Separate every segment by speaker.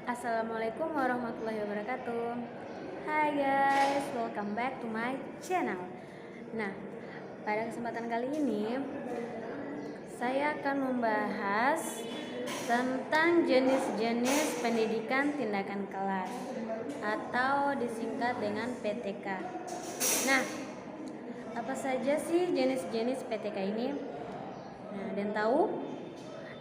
Speaker 1: Assalamualaikum warahmatullahi wabarakatuh. Hai guys, welcome back to my channel. Nah, pada kesempatan kali ini saya akan membahas tentang jenis-jenis pendidikan tindakan kelas atau disingkat dengan PTK. Nah, apa saja sih jenis-jenis PTK ini? Nah, dan tahu?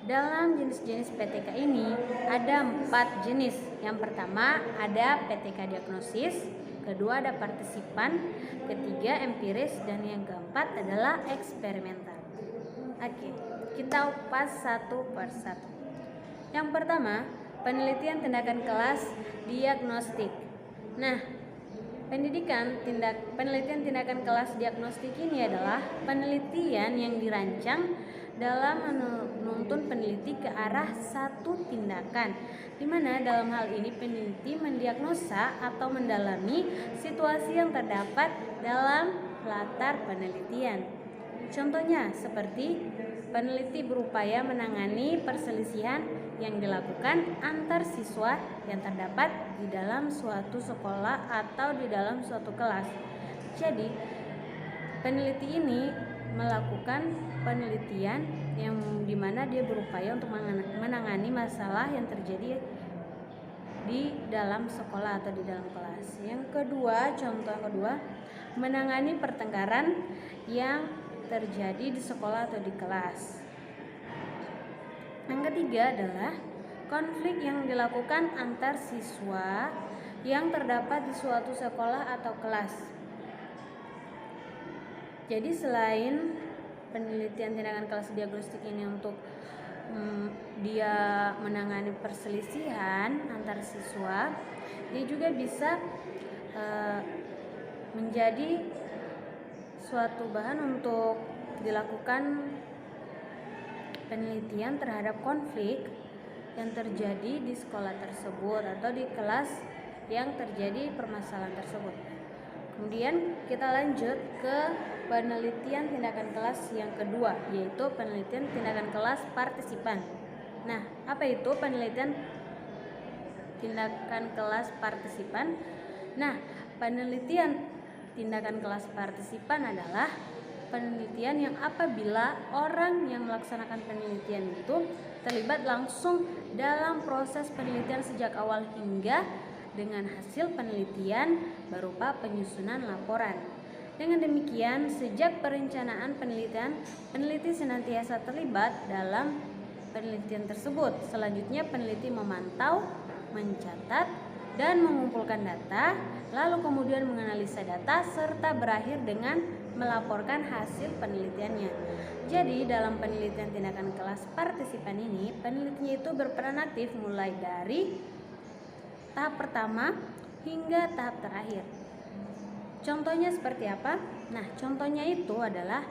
Speaker 1: Dalam jenis-jenis PTK ini ada 4 jenis. Yang pertama ada PTK diagnosis, kedua ada partisipan, ketiga empiris, dan yang keempat adalah eksperimental. Oke, kita upas satu persatu. Yang pertama, penelitian tindakan kelas diagnostik. Nah, penelitian tindakan kelas diagnostik ini adalah penelitian yang dirancang dalam menuntun peneliti ke arah satu tindakan, di mana dalam hal ini peneliti mendiagnosa atau mendalami situasi yang terdapat dalam latar penelitian. Contohnya seperti peneliti berupaya menangani perselisihan yang dilakukan antar siswa yang terdapat di dalam suatu sekolah atau di dalam suatu kelas. Jadi, peneliti ini melakukan penelitian yang dimana dia berupaya untuk menangani masalah yang terjadi di dalam sekolah atau di dalam kelas. Yang kedua, contoh yang kedua, menangani pertengkaran yang terjadi di sekolah atau di kelas. Yang ketiga adalah konflik yang dilakukan antar siswa yang terdapat di suatu sekolah atau kelas. Jadi selain penelitian tindakan kelas diagnostik ini untuk dia menangani perselisihan antar siswa, dia juga bisa menjadi suatu bahan untuk dilakukan penelitian terhadap konflik yang terjadi di sekolah tersebut atau di kelas yang terjadi permasalahan tersebut. Kemudian kita lanjut ke penelitian tindakan kelas yang kedua, yaitu penelitian tindakan kelas partisipan. Nah, apa itu penelitian tindakan kelas partisipan? Nah, penelitian tindakan kelas partisipan adalah penelitian yang apabila orang yang melaksanakan penelitian itu terlibat langsung dalam proses penelitian sejak awal hingga dengan hasil penelitian berupa penyusunan laporan. Dengan demikian, sejak perencanaan penelitian, peneliti senantiasa terlibat dalam penelitian tersebut. Selanjutnya, peneliti memantau, mencatat, dan mengumpulkan data, lalu kemudian menganalisa data serta berakhir dengan melaporkan hasil penelitiannya. Jadi dalam penelitian tindakan kelas partisipan ini, penelitinya itu berperan aktif mulai dari tahap pertama hingga tahap terakhir. Contohnya seperti apa? Nah, contohnya itu adalah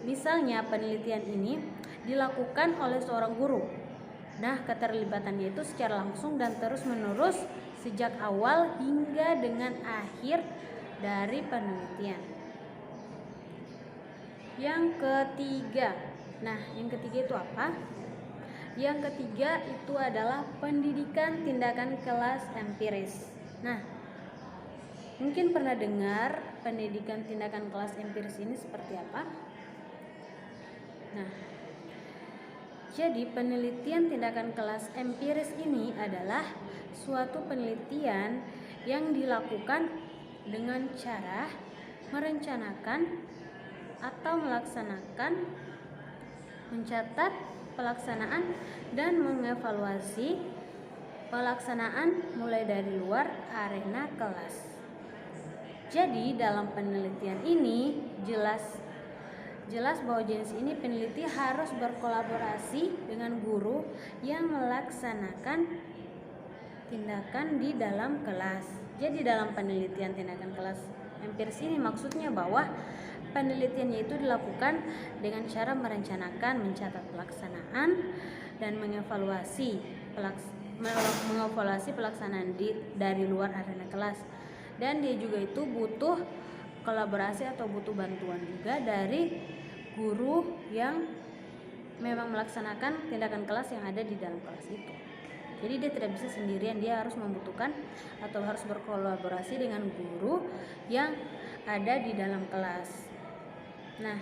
Speaker 1: misalnya penelitian ini dilakukan oleh seorang guru. Nah, keterlibatannya itu secara langsung dan terus-menerus sejak awal hingga dengan akhir dari penelitian. Yang ketiga. Nah, yang ketiga itu apa? Yang ketiga itu adalah pendidikan tindakan kelas empiris. Nah, mungkin pernah dengar pendidikan tindakan kelas empiris ini seperti apa? Nah, jadi penelitian tindakan kelas empiris ini adalah suatu penelitian yang dilakukan dengan cara merencanakan atau melaksanakan, mencatat pelaksanaan dan mengevaluasi pelaksanaan mulai dari luar arena kelas. Jadi dalam penelitian ini jelas bahwa jenis ini peneliti harus berkolaborasi dengan guru yang melaksanakan tindakan di dalam kelas. Jadi dalam penelitian tindakan kelas empiris ini maksudnya bahwa penelitiannya itu dilakukan dengan cara merencanakan, mencatat pelaksanaan, dan mengevaluasi pelaksanaan dari luar arena kelas. Dan dia juga itu butuh kolaborasi atau butuh bantuan juga dari guru yang memang melaksanakan tindakan kelas yang ada di dalam kelas itu. Jadi dia tidak bisa sendirian, dia harus membutuhkan atau harus berkolaborasi dengan guru yang ada di dalam kelas. Nah,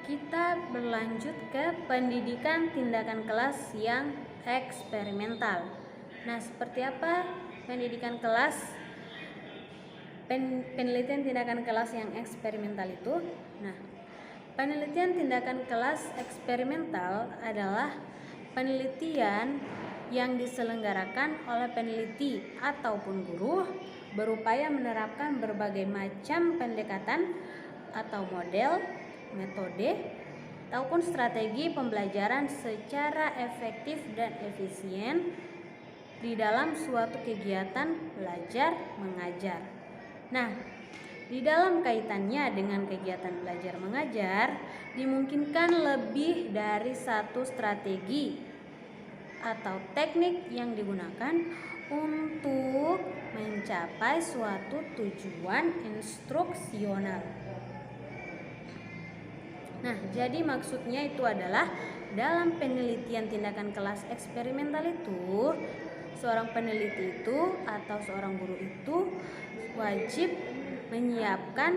Speaker 1: kita berlanjut ke pendidikan tindakan kelas yang eksperimental. Nah, seperti apa pendidikan kelas penelitian tindakan kelas yang eksperimental itu? Nah, penelitian tindakan kelas eksperimental adalah penelitian yang diselenggarakan oleh peneliti ataupun guru berupaya menerapkan berbagai macam pendekatan atau model, metode, ataupun strategi pembelajaran secara efektif dan efisien di dalam suatu kegiatan belajar mengajar. Nah, di dalam kaitannya dengan kegiatan belajar mengajar, dimungkinkan lebih dari satu strategi atau teknik yang digunakan untuk mencapai suatu tujuan instruksional. Nah, jadi maksudnya itu adalah dalam penelitian tindakan kelas eksperimental itu, seorang peneliti itu atau seorang guru itu wajib menyiapkan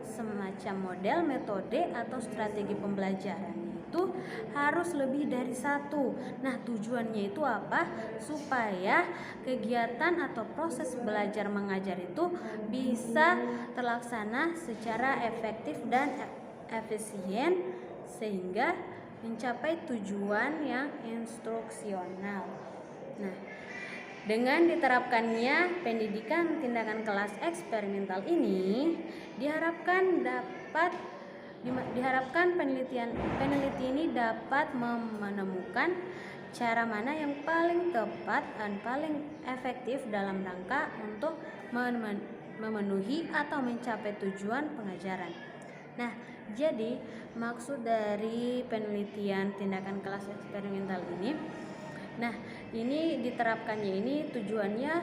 Speaker 1: semacam model, metode atau strategi pembelajaran itu harus lebih dari satu. Nah, tujuannya itu apa? Supaya kegiatan atau proses belajar mengajar itu bisa terlaksana secara efektif dan efisien sehingga mencapai tujuan yang instruksional. Nah, dengan diterapkannya pendidikan tindakan kelas eksperimental ini diharapkan peneliti ini dapat menemukan cara mana yang paling tepat dan paling efektif dalam rangka untuk memenuhi atau mencapai tujuan pengajaran. Nah, jadi maksud dari penelitian tindakan kelas eksperimental ini, nah, ini diterapkannya ini tujuannya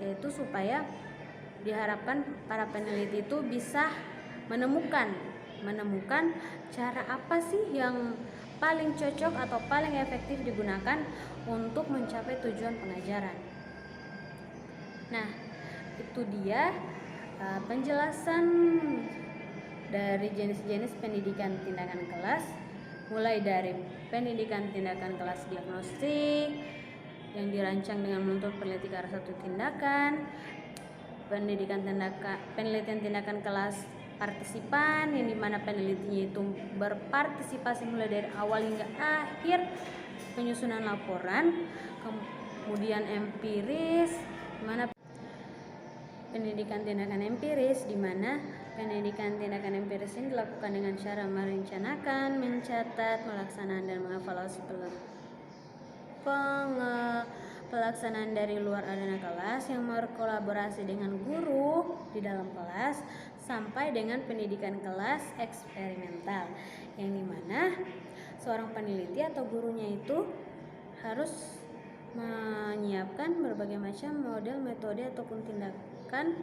Speaker 1: yaitu supaya diharapkan para peneliti itu bisa menemukan cara apa sih yang paling cocok atau paling efektif digunakan untuk mencapai tujuan pengajaran. Nah, itu dia penjelasan dari jenis-jenis pendidikan tindakan kelas, mulai dari pendidikan tindakan kelas diagnostik yang dirancang dengan menuntut peneliti ke arah satu tindakan, penelitian tindakan kelas partisipan yang dimana penelitinya itu berpartisipasi mulai dari awal hingga akhir penyusunan laporan, kemudian empiris, dimana pendidikan tindakan empiris, di mana pendidikan tindakan empiris ini dilakukan dengan cara merencanakan, mencatat, melaksanaan dan mengevaluasi pelaksanaan dari luar arena kelas yang berkolaborasi dengan guru di dalam kelas, sampai dengan pendidikan kelas eksperimental yang dimana seorang peneliti atau gurunya itu harus menyiapkan berbagai macam model, metode ataupun tindakan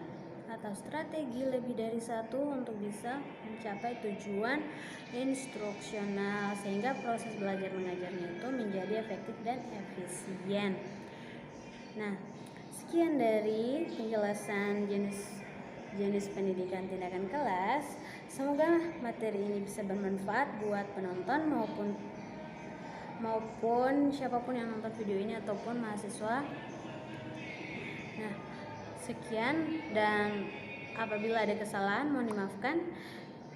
Speaker 1: atau strategi lebih dari satu untuk bisa mencapai tujuan instruksional sehingga proses belajar mengajarnya itu menjadi efektif dan efisien. Nah, sekian dari penjelasan jenis pendidikan tindakan kelas. Semoga materi ini bisa bermanfaat buat penonton maupun siapapun yang nonton video ini ataupun mahasiswa. Nah, sekian, dan apabila ada kesalahan mohon dimaafkan.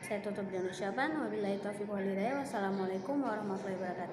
Speaker 1: Saya tutup dengan ucapan wabillahi taufiq wal hidayah. Wassalamualaikum warahmatullahi wabarakatuh.